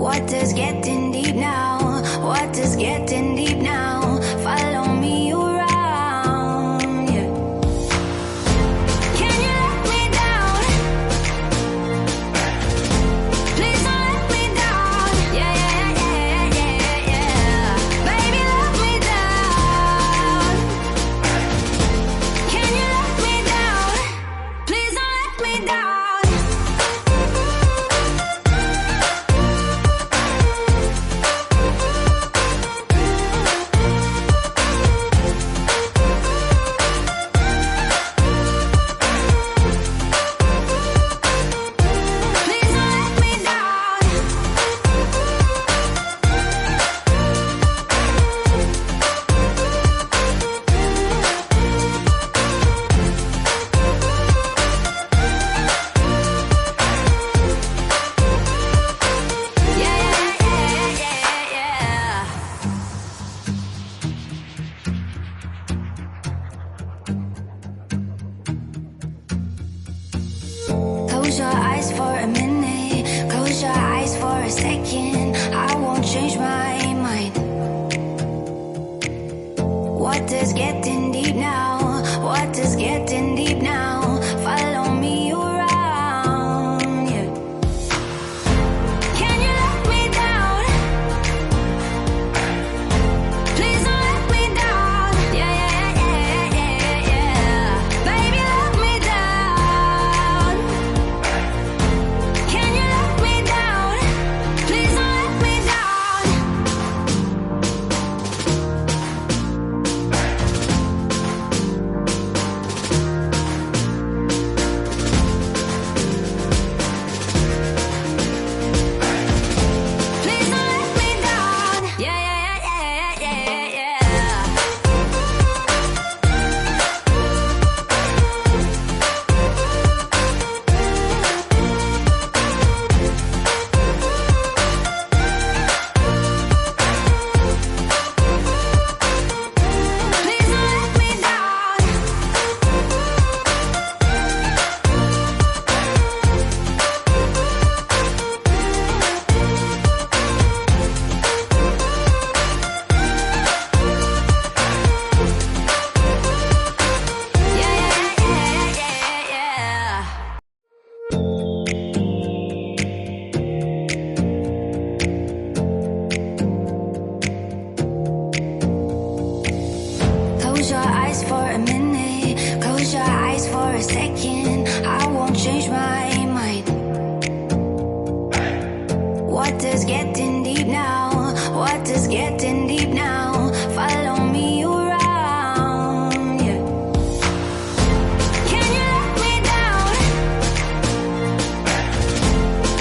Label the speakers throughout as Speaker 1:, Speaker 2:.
Speaker 1: Water's getting deep now. Water's getting deep now. Follow me around. Yeah. Can you let me down? Please don't let me down. Yeah, yeah, yeah, yeah, yeah. Baby, let me down. Can you let me down? Please don't let me down. Close your eyes for a minute. Close your eyes for a second. I won't change my mind. Water's getting deep now. Water's getting deep now. Follow me around. Yeah. Can you let me down? Please don't let me down. Yeah, yeah, yeah, yeah, yeah. Baby, let me down. Can you let me down? Please don't let me down. Please don't let me down. Yeah, yeah, yeah, yeah, yeah, yeah. Please don't let me down. Yeah, yeah, yeah, yeah, yeah. Close your eyes for a minute. Close your eyes for a second. I won't change my mind. Water's getting deep now. Water's getting deep now. Follow me around. Yeah. Can you let me down?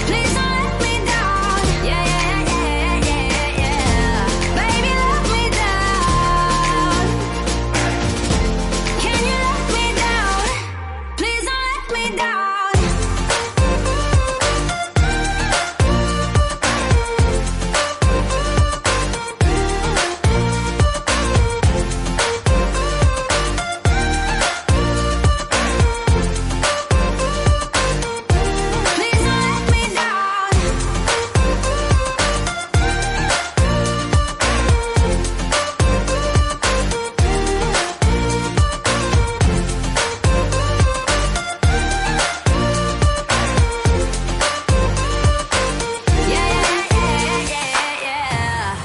Speaker 1: Please don't let me down. Yeah, yeah, yeah, yeah, yeah. Baby, let me down. Can you let me down? Please don't let me down. Please don't let me down. Yeah, yeah, yeah, yeah, yeah.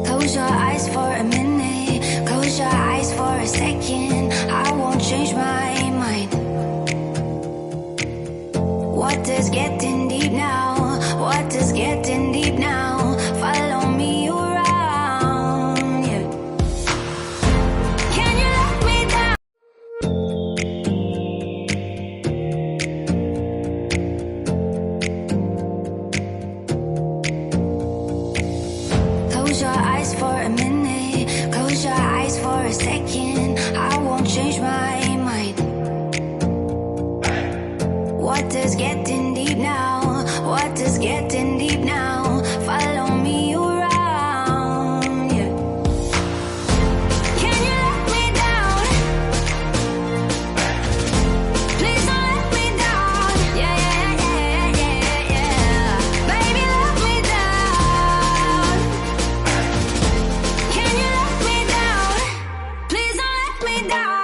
Speaker 1: Close your eyes for a minute. Close your eyes for a second. I won't change my mind. Water's getting deep now. Water's getting deep now. Follow me around. Yeah. Can you let me down? Close your eyes for a minute. Close your eyes for a second. I won't change my mind. Water's getting deep now. Water's getting deep now. Follow me around. Yeah. Can you let me down? me down.